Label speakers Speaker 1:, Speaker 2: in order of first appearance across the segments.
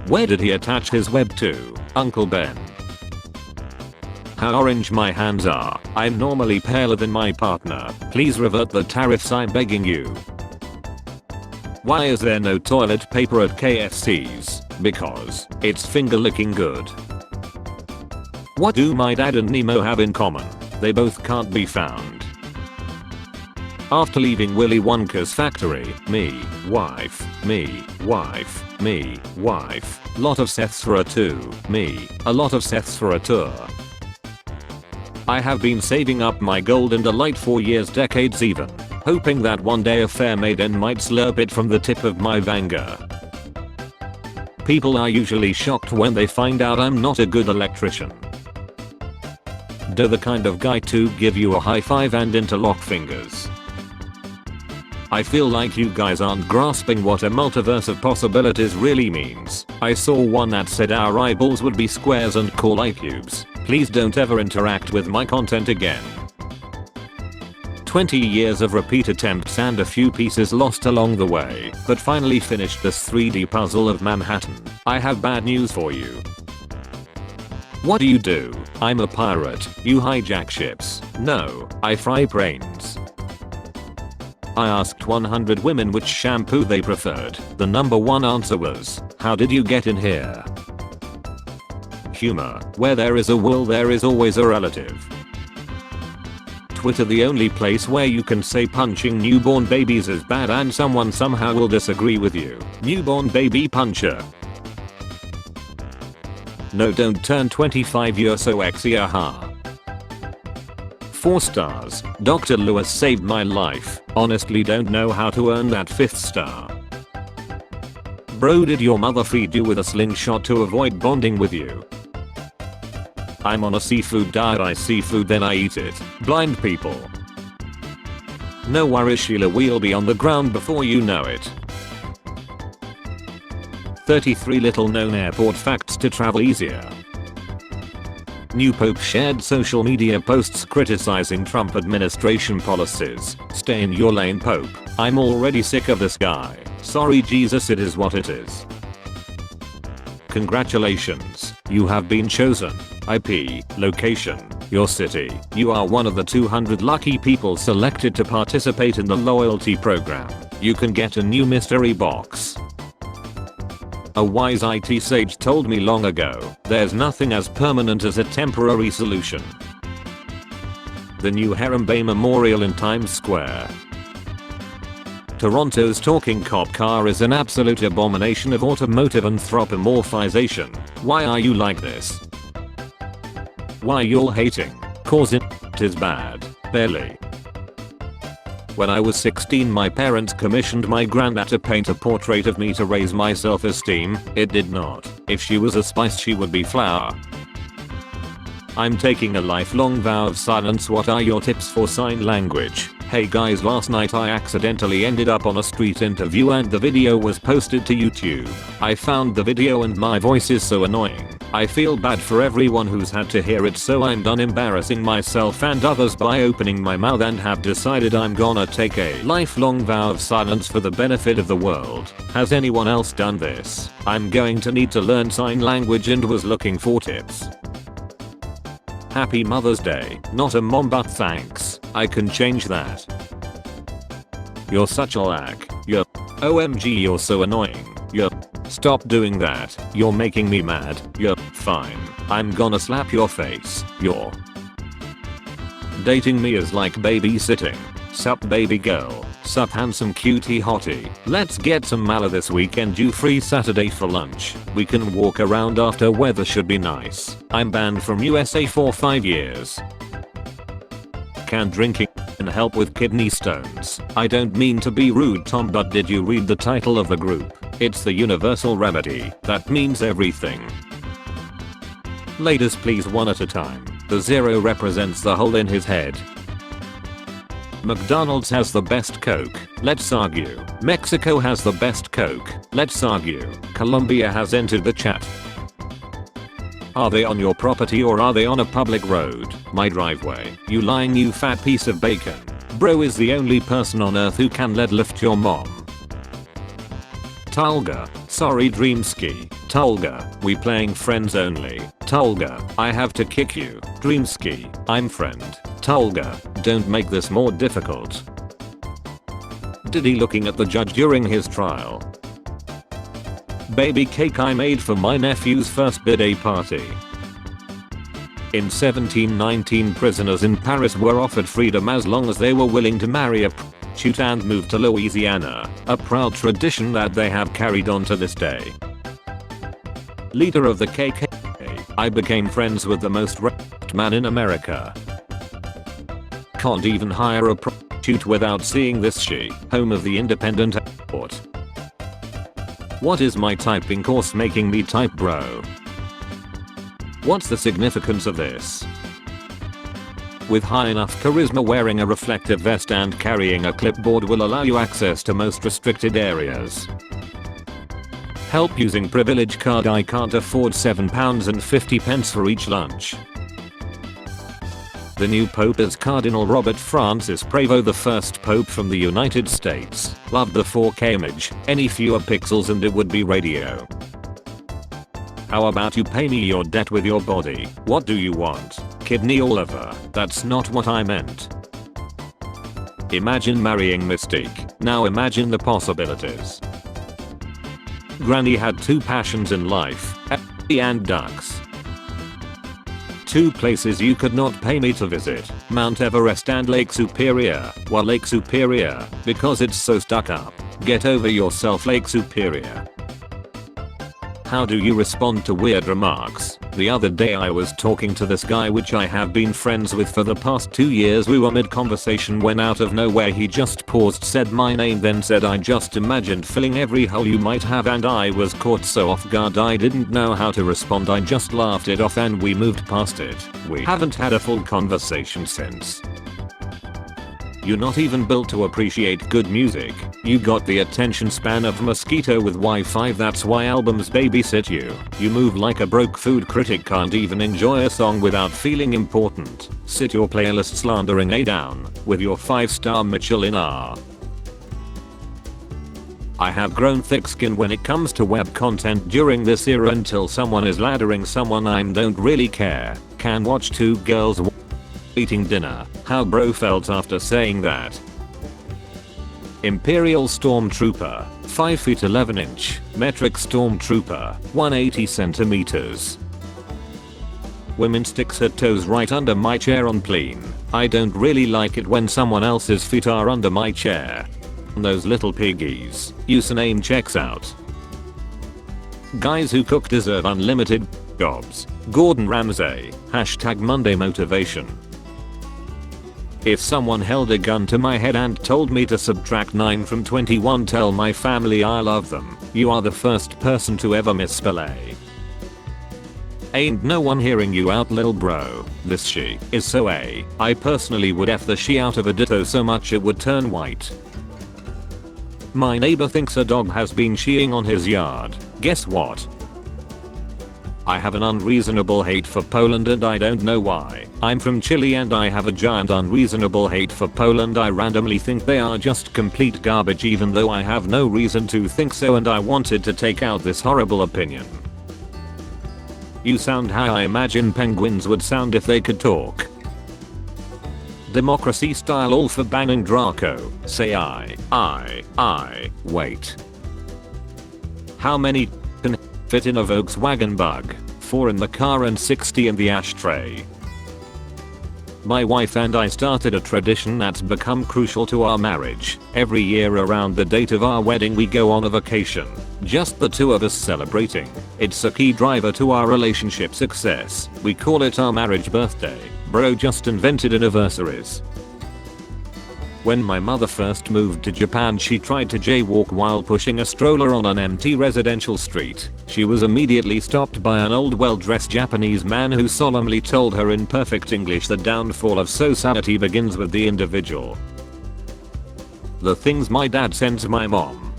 Speaker 1: Where did he attach his web to, Uncle Ben? How orange my hands are. I'm normally paler than my partner. Please revert the tariffs, I'm begging you. Why is there no toilet paper at KFC's? Because it's finger licking good. What do my dad and Nemo have in common? They both can't be found. After leaving Willy Wonka's factory, me, wife, lot of Seths for a 2, me, a lot of Seths for a tour. I have been saving up my golden delight for years, decades even, hoping that one day a fair maiden might slurp it from the tip of my Vanga. People are usually shocked when they find out I'm not a good electrician. Do the kind of guy to give you a high five and interlock fingers. I feel like you guys aren't grasping what a multiverse of possibilities really means. I saw one that said our eyeballs would be squares and core light cubes. Please don't ever interact with my content again. 20 years of repeat attempts and a few pieces lost along the way, but finally finished this 3D puzzle of Manhattan. I have bad news for you. What do? I'm a pirate. You hijack ships. No, I fry brains. I asked 100 women which shampoo they preferred. The number one answer was, how did you get in here? Humor. Where there is a will there is always a relative. Twitter, the only place where you can say punching newborn babies is bad and someone somehow will disagree with you. Newborn baby puncher. No, don't turn 25, you're so exy, aha. 4 stars. Dr. Lewis saved my life. Honestly don't know how to earn that 5th star. Bro, did your mother feed you with a slingshot to avoid bonding with you? I'm on a seafood diet, I see food then I eat it. Blind people. No worries Sheila, we'll be on the ground before you know it. 33 little known airport facts to travel easier. New Pope shared social media posts criticizing Trump administration policies. Stay in your lane, Pope. I'm already sick of this guy. Sorry Jesus, it is what it is. Congratulations, you have been chosen. IP, location, your city. You are one of the 200 lucky people selected to participate in the loyalty program. You can get a new mystery box. A wise IT sage told me long ago, there's nothing as permanent as a temporary solution. The new Harambe Memorial in Times Square. Toronto's talking cop car is an absolute abomination of automotive anthropomorphization. Why are you like this? Why you're hating? Cause it is bad. Barely. When I was 16, my parents commissioned my granddad to paint a portrait of me to raise my self-esteem. It did not. If she was a spice, she would be flour. I'm taking a lifelong vow of silence. What are your tips for sign language? Hey guys, last night I accidentally ended up on a street interview and the video was posted to YouTube. I found the video and my voice is so annoying. I feel bad for everyone who's had to hear it, so I'm done embarrassing myself and others by opening my mouth and have decided I'm gonna take a lifelong vow of silence for the benefit of the world. Has anyone else done this? I'm going to need to learn sign language and was looking for tips. Happy Mother's Day. Not a mom, but thanks. I can change that. You're such a lack. You're OMG, you're so annoying. You're stop doing that. You're making me mad. You're fine. I'm gonna slap your face. You're dating me is like babysitting. Sup baby girl. Sup handsome cutie hottie. Let's get some mala this weekend. You free Saturday for lunch? We can walk around after, weather should be nice. I'm banned from USA for 5 years. Can drinking help with kidney stones? I don't mean to be rude, Tom, but did you read the title of the group? It's the universal remedy. That means everything. Ladies, please, one at a time. The 0 represents the hole in his head. McDonald's has the best Coke. Let's argue. Mexico has the best Coke. Let's argue. Colombia has entered the chat. Are they on your property or are they on a public road? My driveway. You lying, you fat piece of bacon. Bro is the only person on earth who can lead lift your mom. Talga. Sorry Dreamski. Tolga, we playing friends only. Tolga, I have to kick you. Dreamski, I'm friend. Tolga, don't make this more difficult. Diddy looking at the judge during his trial. Baby cake I made for my nephew's first birthday party. In 1719 prisoners in Paris were offered freedom as long as they were willing to marry a prostitute and move to Louisiana, a proud tradition that they have carried on to this day. Leader of the KKK, I became friends with the most raped man in America. Can't even hire a prostitute without seeing this she, home of the independent airport. What is my typing course making me type, bro? What's the significance of this? With high enough charisma, wearing a reflective vest and carrying a clipboard will allow you access to most restricted areas. Help using privilege card, I can't afford £7.50 for each lunch. The new Pope is Cardinal Robert Francis Prevost, the first Pope from the United States. Loved the 4K image, any fewer pixels and it would be radio. How about you pay me your debt with your body? What do you want? Kidney or liver? That's not what I meant. Imagine marrying Mystique. Now imagine the possibilities. Granny had two passions in life, and ducks. Two places you could not pay me to visit, Mount Everest and Lake Superior. Well, Lake Superior, because it's so stuck up. Get over yourself, Lake Superior. How do you respond to weird remarks? The other day I was talking to this guy which I have been friends with for the past 2 years. We were mid conversation when out of nowhere he just paused, said my name, then said I just imagined filling every hole you might have, and I was caught so off guard I didn't know how to respond. I just laughed it off and we moved past it. We haven't had a full conversation since. You're not even built to appreciate good music. You got the attention span of a mosquito with Wi-Fi, that's why albums babysit you. You move like a broke food critic, can't even enjoy a song without feeling important. Sit your playlist slandering A down with your 5-star Michelin R. I have grown thick skin when it comes to web content during this era. Until someone is laddering someone, I don't really care. Can watch two girls eating dinner. How bro felt after saying that. Imperial Stormtrooper, 5 feet 11 inch, metric Stormtrooper, 180 centimeters. Women sticks her toes right under my chair on plane. I don't really like it when someone else's feet are under my chair. Those little piggies. Username checks out. Guys who cook deserve unlimited jobs. Gordon Ramsay, #Monday motivation. If someone held a gun to my head and told me to subtract 9 from 21, tell my family I love them. You are the first person to ever misspell A. Ain't no one hearing you out, little bro. This she is so A. I personally would F the she out of a ditto so much it would turn white. My neighbor thinks a dog has been sheeing on his yard. Guess what? I have an unreasonable hate for Poland and I don't know why. I'm from Chile and I have a giant unreasonable hate for Poland. I randomly think they are just complete garbage even though I have no reason to think so, and I wanted to take out this horrible opinion. You sound how I imagine penguins would sound if they could talk. Democracy style, all for banging Draco. Say wait. How many can fit in a Volkswagen Bug? 4 in the car and 60 in the ashtray. My wife and I started a tradition that's become crucial to our marriage. Every year around the date of our wedding we go on a vacation. Just the two of us celebrating. It's a key driver to our relationship success. We call it our marriage birthday. Bro just invented anniversaries. When my mother first moved to Japan, she tried to jaywalk while pushing a stroller on an empty residential street. She was immediately stopped by an old, well-dressed Japanese man who solemnly told her in perfect English the downfall of society begins with the individual. The things my dad sends my mom.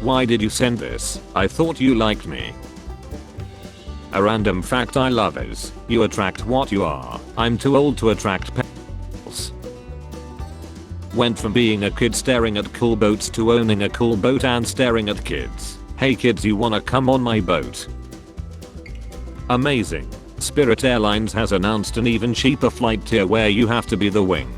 Speaker 1: Why did you send this? I thought you liked me. A random fact I love is, you attract what you are. I'm too old to attract pals. Went from being a kid staring at cool boats to owning a cool boat and staring at kids. Hey kids, you wanna come on my boat? Amazing. Spirit Airlines has announced an even cheaper flight tier where you have to be the wing.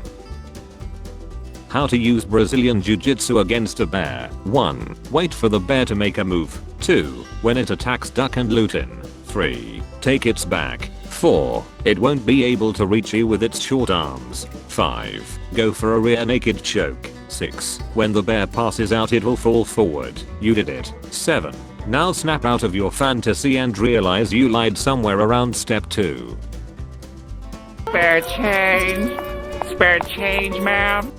Speaker 1: How to use Brazilian Jiu-Jitsu against a bear. 1. Wait for the bear to make a move. 2. When it attacks, duck and loot in. 3. Take its back. 4. It won't be able to reach you with its short arms. 5. Go for a rear naked choke. 6. When the bear passes out, it will fall forward. You did it. 7. Now snap out of your fantasy and realize you lied somewhere around step 2.
Speaker 2: Spare change. Spare change, ma'am.